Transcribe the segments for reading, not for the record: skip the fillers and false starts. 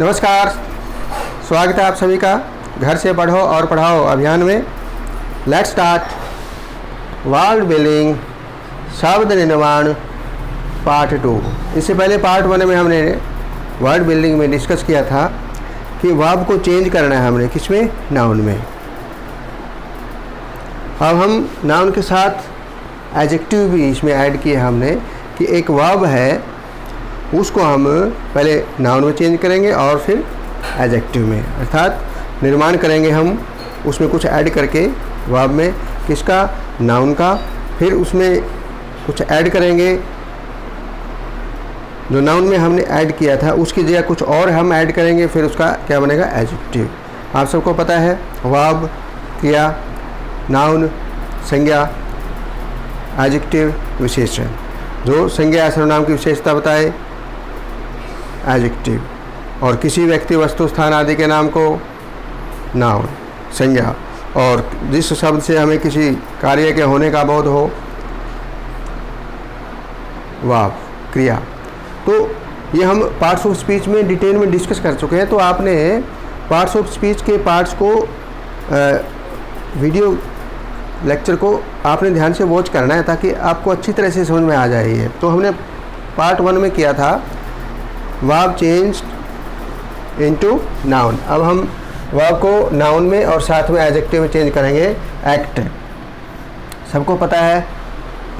नमस्कार, स्वागत है आप सभी का घर से पढ़ो और पढ़ाओ अभियान में। लेट्स स्टार्ट वर्ड बिल्डिंग शब्द निर्माण पार्ट 2। इससे पहले पार्ट 1 में हमने वर्ड बिल्डिंग में डिस्कस किया था कि वर्ब को चेंज करना है हमने, किसमें? नाउन में। अब हम नाउन के साथ एडजेक्टिव भी इसमें ऐड किए हमने कि एक वर्ब है उसको हम पहले नाउन में चेंज करेंगे और फिर एडजेक्टिव में, अर्थात निर्माण करेंगे हम उसमें कुछ ऐड करके वर्ब में, किसका? नाउन का। फिर उसमें कुछ ऐड करेंगे जो नाउन में हमने ऐड किया था उसकी जगह कुछ और हम ऐड करेंगे, फिर उसका क्या बनेगा? एडजेक्टिव। आप सबको पता है वर्ब, क्रिया, नाउन, संज्ञा, एडजेक्टिव, विशेषण। जो संज्ञा या सर्वनाम की विशेषता बताए एडजेक्टिव, और किसी व्यक्ति, वस्तु, स्थान आदि के नाम को नाउन, संज्ञा, और जिस शब्द से हमें किसी कार्य के होने का बोध हो वर्ब, क्रिया। तो ये हम पार्ट्स ऑफ स्पीच में डिटेल में डिस्कस कर चुके हैं। तो आपने पार्ट्स ऑफ स्पीच के पार्ट्स को वीडियो लेक्चर को आपने ध्यान से वॉच करना है ताकि आपको अच्छी तरह से समझ में आ जाए ये। तो हमने पार्ट 1 में किया था वर्ब चेंज्ड इनटू नाउन। अब हम वर्ब को नाउन में और साथ में एडजेक्टिव में चेंज करेंगे। एक्ट, सबको पता है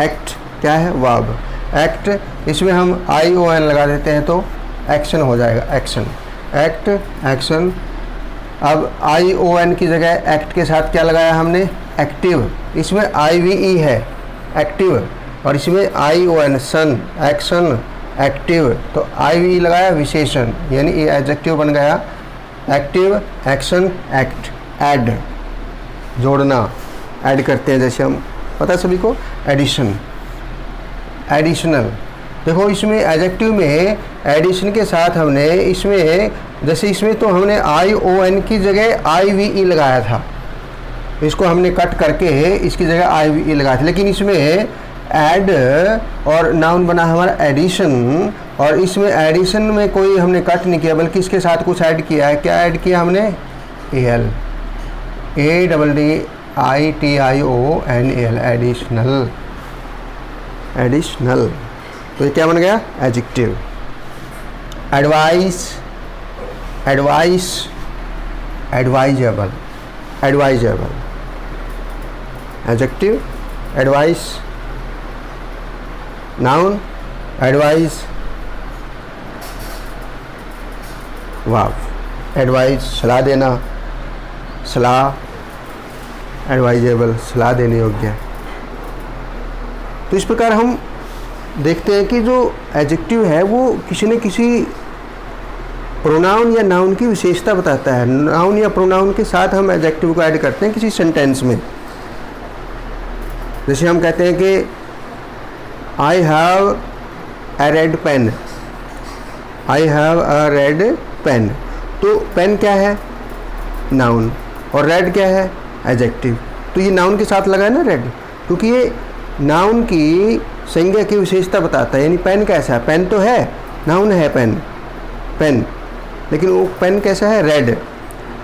एक्ट क्या है? वर्ब। एक्ट, इसमें हम ION लगा देते हैं तो एक्शन हो जाएगा, एक्शन, एक्ट, एक्शन। अब ION की जगह एक्ट के साथ क्या लगाया हमने? एक्टिव। इसमें IVE है एक्टिव, और इसमें ION सन, एक्शन, एक्टिव। तो IVE लगाया विशेषण, यानी ये एडजेक्टिव बन गया। Active, action, act. ऐड, जोड़ना, ऐड करते हैं, जैसे हम पता है सभी को एडिशन, एडिशनल। देखो इसमें एडजेक्टिव में एडिशन के साथ हमने इसमें, जैसे इसमें तो हमने ION की जगह IVE लगाया था, इसको हमने कट करके इसकी जगह IVE लगाया था। लेकिन इसमें ऐड और नाउन बना हमारा एडिशन, और इसमें एडिशन में कोई हमने कट नहीं किया बल्कि इसके साथ कुछ ऐड किया है। क्या ऐड किया हमने? AL, ADDITIONAL, additional, additional. तो ये क्या बन गया? Adjective. Advice, advice, advisable, advisable, adjective, advice, noun, advice, verb. Advice, सलाह देना, सलाह, एडवाइजेबल, सलाह देने योग्य। तो इस प्रकार हम देखते हैं कि जो एडजेक्टिव है वो किसी न किसी प्रोनाउन या नाउन की विशेषता बताता है। नाउन या प्रोनाउन के साथ हम एडजेक्टिव को ऐड करते हैं किसी सेंटेंस में। जैसे हम कहते हैं कि I have a red pen, I have a red pen। तो पेन क्या है? नाउन, और रेड क्या है? एडजेक्टिव। तो ये नाउन के साथ लगा है ना रेड, क्योंकि ये नाउन की संज्ञा की विशेषता बताता है। यानी पेन कैसा है? पेन तो है, नाउन है पेन, पेन, लेकिन वो पेन कैसा है? रेड,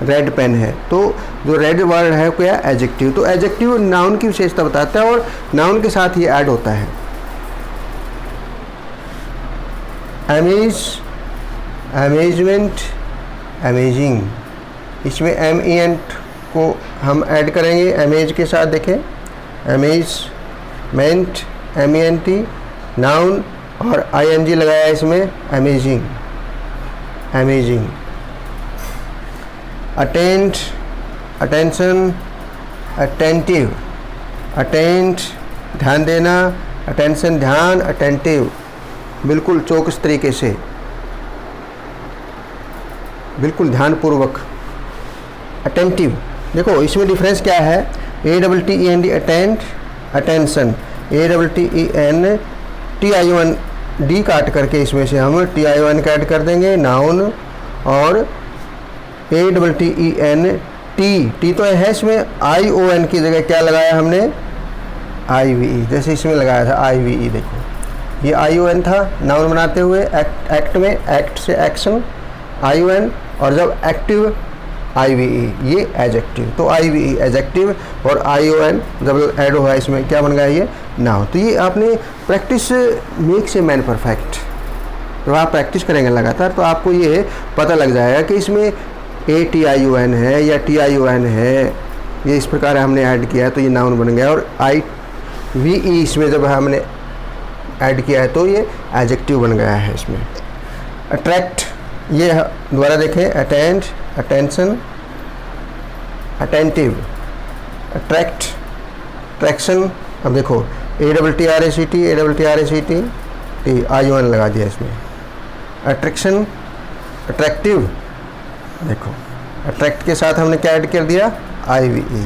रेड पेन है। तो जो रेड वर्ड है क्या? एडजेक्टिव। तो एडजेक्टिव नाउन की विशेषता बताता है और नाउन के साथ ये ऐड होता है। Amaze, amazement, amazing. इसमें MENT को हम ऐड करेंगे अमेज के साथ। देखें, अमेजमेंट, MENT, नाउन, और ING लगाया इसमें, amazing, amazing. Intent, attention, attentive, intent, ध्यान देना, अटेंशन, ध्यान, अटेंटिव, बिल्कुल चौकस तरीके से, बिल्कुल ध्यानपूर्वक, अटेंटिव। देखो इसमें डिफरेंस क्या है? ATTEND, intent, attention, ATTEN, TION काट करके इसमें से हम TION का ऐड कर देंगे, नाउन, और ATTEN, टी तो है, इसमें ION की जगह क्या लगाया हमने? IVE, जैसे इसमें लगाया था IVE। देखो ये ION था नाउन बनाते हुए, एक्ट में, एक्ट से एक्शन, ION, और जब एक्टिव IVE, ये एडजेक्टिव। तो IVE एडजेक्टिव और ION जब ऐड हुआ इसमें क्या बन गया ये नाउन। तो ये आपने practice makes a man perfect, तो आप प्रैक्टिस करेंगे लगातार तो आपको ये पता लग जाएगा कि इसमें ATION है या TION है, ये इस प्रकार हमने ऐड किया है तो ये नाउन बन गया। और IVE इसमें जब हमने ऐड किया है तो ये एडजेक्टिव बन गया है इसमें। अट्रैक्ट, ये दोबारा देखें, attend, attention, attentive, attract, traction. अब देखो ATTRACT, ATTRACT, ION लगा दिया इसमें। अट्रैक्शन, अट्रैक्टिव, देखो अट्रैक्ट के साथ हमने क्या ऐड कर दिया IVE,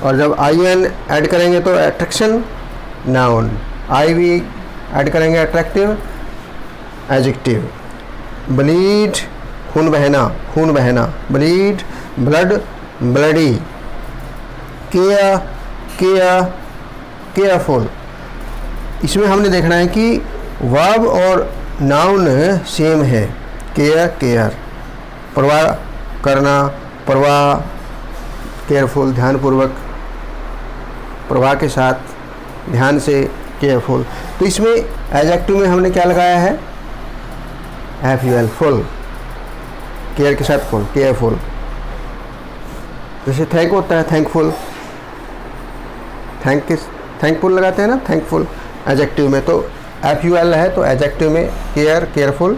और जब ION ऐड करेंगे तो अट्रैक्शन नाउन, IVE ऐड करेंगे अट्रैक्टिव एडजेक्टिव। ब्लीड, खून बहना, खून बहना, bleed, blood, bloody. Care, care, careful. इसमें हमने देखना है कि वर्ब और नाउन सेम है। केयर, केयर, परवाह करना, परवाह, केयरफुल, ध्यानपूर्वक, परवाह के साथ, ध्यान से, केयरफुल। तो इसमें एडजेक्टिव में हमने क्या लगाया है FUL, फुल, केयर के साथ फुल, केयरफुल। जैसे थैंक होता है थैंकफुल, थैंकफुल लगाते हैं ना, थैंकफुल एडजेक्टिव में। तो FUL है तो एडजेक्टिव में care, careful,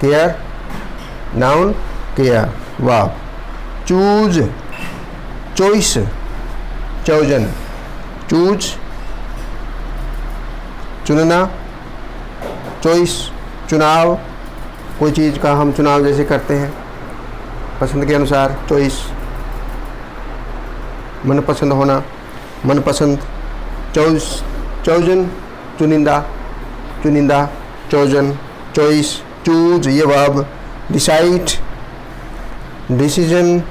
care noun, care verb. Choose, choice, chosen, choose चुनना, चॉइस चुनाव, कोई चीज़ का हम चुनाव जैसे करते हैं पसंद के अनुसार, चॉइस मनपसंद होना, मनपसंद। चॉइस, चोजन चुनिंदा, चुनिंदा, चोजन, चॉइस, चूज ये वर्ब। डिसाइड, डिसीजन,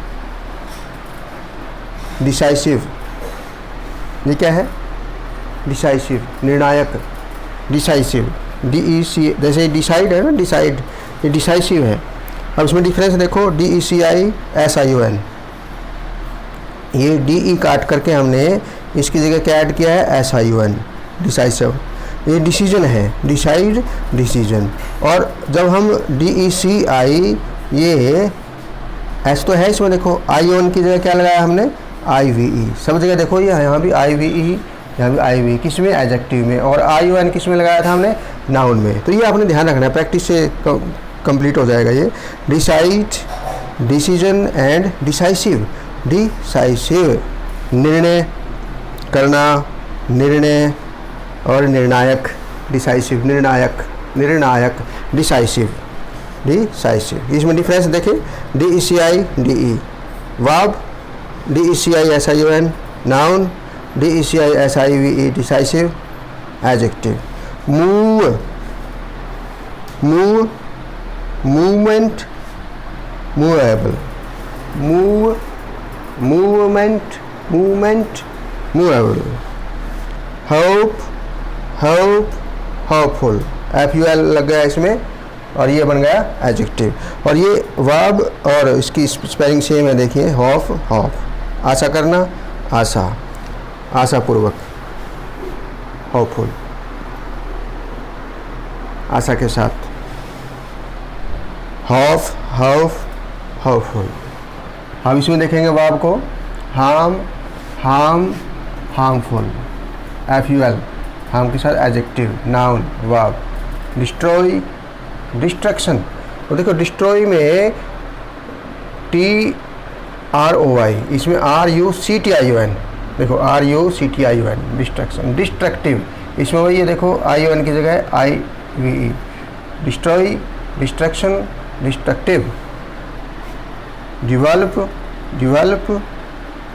डिसाइसिव, ये क्या है डिसाइसिव, निर्णायक, डिसाइसिव, DEC, जैसे डिसाइड है ना, डिसाइड ये डिसाइसिव है। अब इसमें डिफरेंस देखो, DECISION, ये DE काट करके हमने इसकी जगह क्या ऐड किया है SION, डिसाइसिव। ये डिसीजन है, डिसाइड, डिसीजन। और जब हम DECI, ये S तो है इसमें, देखो ION की जगह क्या लगाया हमने IVE, सब जगह देखो ये यहाँ भी IVE, यहाँ भी IVE, किस में एडजेक्टिव में, और ION किस में लगाया था हमने नाउन में। तो ये आपने ध्यान रखना है, प्रैक्टिस से कंप्लीट हो जाएगा ये। Decide, decision and decisive, decisive निर्णय करना, निर्णय, और निर्णायक, डिसाइसिव, निर्णायक, निर्णायक, डिसाइसिव, डिसाइसिव। इसमें डिफरेंस देखें, DECI, DE verb, DECISION noun, DECISIVE decisive adjective. Move, move, movement, movable, move, movement, movement, movable. Hope, hope, hopeful, FUL लग गया इसमें और ये बन गया एडजेक्टिव। और ये वर्ब और इसकी स्पेलिंग सेम है, देखिए होप, होप, आशा करना, आशा, आशापूर्वक, होपफुल, आशा के साथ, हॉफ, हॉफ, हॉपफुल। हम इसमें देखेंगे वर्ब को, harm, harm, harmful, FUL, harm के साथ adjective, noun, verb. Destroy, destruction, तो देखो डिस्ट्रॉय में TROY, इसमें RUCTION, देखो RUCTION, डिस्ट्रक्शन। डिस्ट्रक्टिव, इसमें वही है, देखो ION की जगह IVE, destroy, destruction, destructive. Develop, develop,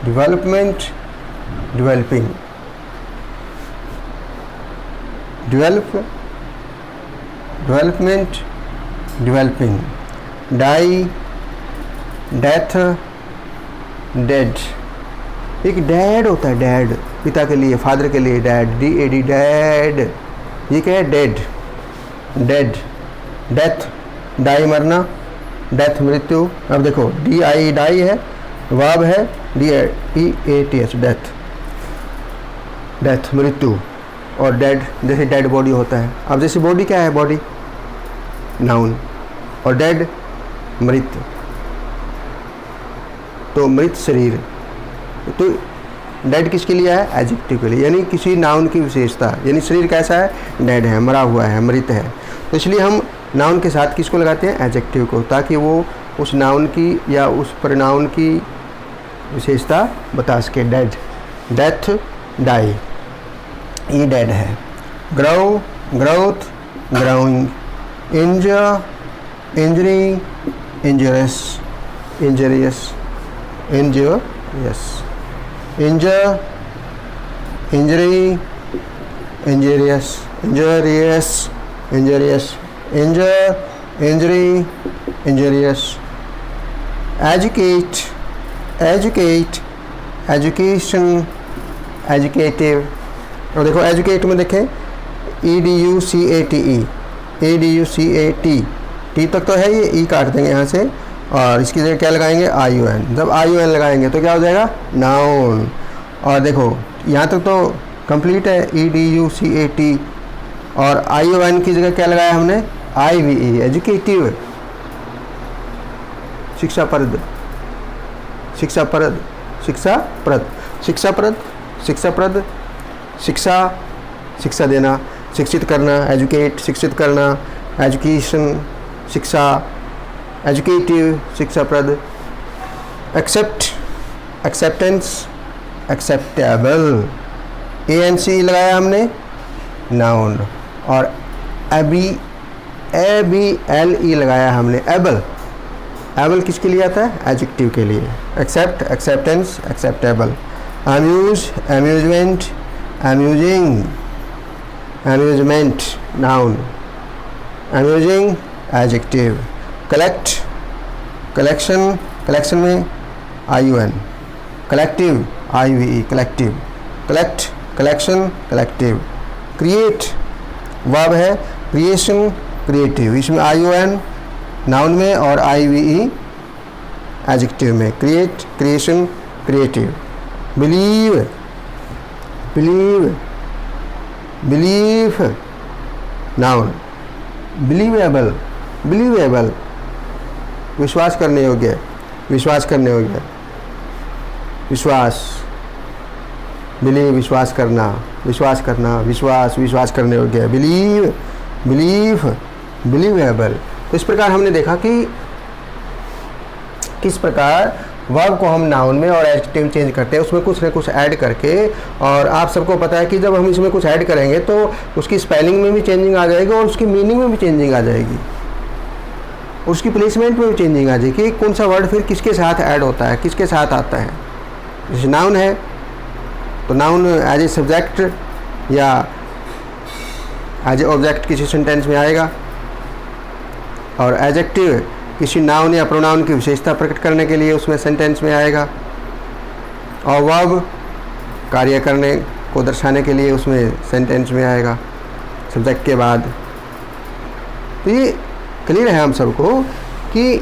development, developing, develop, development, developing. Die, death, dead, एक डैड होता है, डैड पिता के लिए, फादर के लिए डैड, DAD, डैड। ये क्या है डेड, डेड, डेथ, डाई मरना, डेथ मृत्यु। अब देखो DI डाई है, वर्ब है DEATH डेथ, डेथ मृत्यु, और डेड जैसे डेड बॉडी होता है। अब जैसे बॉडी क्या है, बॉडी नाउन, और डेड मृत, तो मृत शरीर। तो डेड किसके लिए है, एडजेक्टिव के लिए, यानी किसी नाउन की विशेषता, यानी शरीर कैसा है, डेड है, मरा हुआ है, मृत है। तो इसलिए हम नाउन के साथ किसको लगाते हैं, एडजेक्टिव को, ताकि वो उस नाउन की या उस प्रोनाउन की विशेषता बता सके। डेड, डेथ, डाई, ये डेड है। Grow, growth, growing, injure, injury, injurious, injurious, injurious, injure, injury, injurious, injurious, injurious, injure, injury, injurious. Educate, educate, education, educative. और देखो एजुकेट में देखें EDUCATE, ADUCAT, टी तक तो है, ये ई काट देंगे यहाँ से, और इसकी जगह क्या लगाएंगे, IUN। जब IUN लगाएंगे तो क्या हो जाएगा, नाउन। और देखो यहाँ तक तो कंप्लीट है, EDUCAT, और IUN की जगह क्या लगाया हमने, IVE, एजुकेटिव, शिक्षाप्रद, शिक्षाप्रद, शिक्षाप्रद, शिक्षाप्रद, शिक्षाप्रद, शिक्षा, शिक्षा देना, शिक्षित करना, एजुकेट, शिक्षित करना, एजुकेशन, शिक्षा, एजुकेटिव, शिक्षाप्रद। एक्सेप्ट, एक्सेप्टेंस, एक्सेप्टेबल, ANC लगाया हमने, नाउन, और ABLE लगाया हमने, एबल। एबल किसके लिए आता है, एडजेक्टिव के लिए। Accept, acceptance, acceptable. Amuse, amusement, amusing, amusement, noun, amusing, adjective. Collect, collection, collection में IUN, collective, IVE, collective, collect, collection, collective. Create, verb है, क्रिएशन, क्रिएटिव, इसमें IUN नाउन में और IVE एडजेक्टिव में, create, creation, creative. Believe, believe, belief, noun, believable, believable, विश्वास करने योग्य, विश्वास करने योग्य, विश्वास, बिलीव, विश्वास करना, विश्वास करना, विश्वास, विश्वास करने योग्य, बिलीव, बिलीफ, बिलीवेबल। तो इस प्रकार हमने देखा कि किस प्रकार वर्ब को हम नाउन में और एडजेक्टिव चेंज करते हैं, उसमें कुछ न कुछ ऐड करके। और आप सबको पता है कि जब हम इसमें कुछ ऐड करेंगे तो उसकी स्पेलिंग में भी चेंजिंग आ जाएगी और उसकी मीनिंग में भी चेंजिंग आ जाएगी, उसकी प्लेसमेंट में भी चेंजिंग आ जाएगी कि कौन सा वर्ड फिर किसके साथ ऐड होता है, किसके साथ आता है। जैसे नाउन है तो नाउन एज ए सब्जेक्ट या एज ए ऑब्जेक्ट किसी सेंटेंस में आएगा, और एडजेक्टिव किसी नाउन या प्रोनाउन की विशेषता प्रकट करने के लिए उसमें सेंटेंस में आएगा, और वर्ब कार्य करने को दर्शाने के लिए उसमें सेंटेंस में आएगा सब्जेक्ट के बाद। तो ये क्लियर है हम सबको कि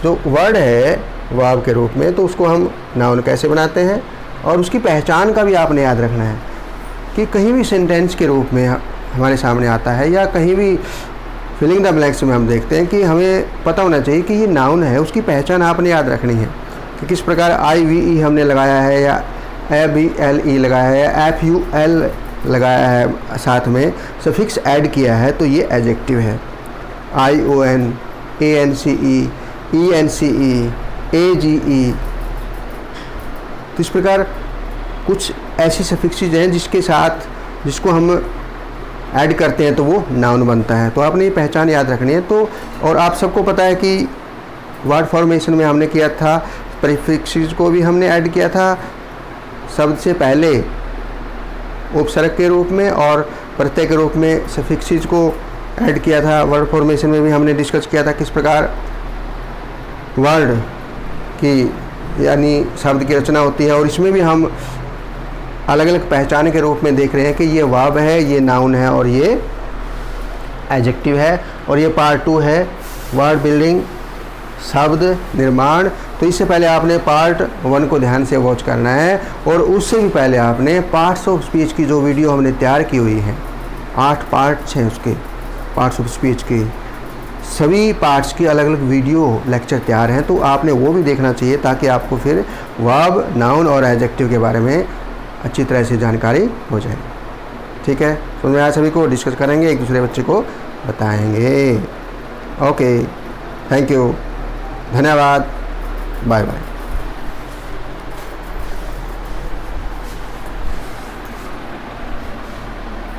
जो वर्ड है वर्ब के रूप में, तो उसको हम नाउन कैसे बनाते हैं, और उसकी पहचान का भी आपने याद रखना है कि कहीं भी सेंटेंस के रूप में हमारे सामने आता है या कहीं भी फिलिंग द ब्लैंक्स में हम देखते हैं कि हमें पता होना चाहिए कि ये नाउन है, उसकी पहचान आपने याद रखनी है कि किस प्रकार IVE हमने लगाया है या ABLE लगाया है या FUL लगाया है, साथ में सफिक्स ऐड किया है, तो ये एडजेक्टिव है। ION, ANCE, ENCE, AGE। तो इस प्रकार कुछ ऐसी सफिक्सेज हैं जिसके साथ जिसको हम ऐड करते हैं तो वो नाउन बनता है। तो आपने ये पहचान याद रखनी है। तो और आप सबको पता है कि वर्ड फॉर्मेशन में हमने किया था, प्रीफिक्सेस को भी हमने ऐड किया था शब्द से पहले उपसर्ग के रूप में, और प्रत्यय के रूप में सफिक्सेस को ऐड किया था। वर्ड फॉर्मेशन में भी हमने डिस्कस किया था किस प्रकार वर्ड की यानी शब्द की रचना होती है, और इसमें भी हम अलग अलग पहचान के रूप में देख रहे हैं कि ये वर्ब है, ये नाउन है और ये एडजेक्टिव है। और ये पार्ट 2 है वर्ड बिल्डिंग शब्द निर्माण। तो इससे पहले आपने पार्ट 1 को ध्यान से वॉच करना है, और उससे भी पहले आपने पार्ट्स ऑफ स्पीच की जो वीडियो हमने तैयार की हुई है, 8 पार्ट्स हैं उसके, पार्ट्स ऑफ स्पीच की, सभी पार्ट्स की अलग अलग वीडियो लेक्चर तैयार हैं, तो आपने वो भी देखना चाहिए, ताकि आपको फिर वर्ब, नाउन और एडजेक्टिव के बारे में अच्छी तरह से जानकारी हो जाए। ठीक है, तो मैं आज सभी को डिस्कस करेंगे, एक दूसरे बच्चे को बताएंगे। ओके, थैंक यू, धन्यवाद, बाय बाय।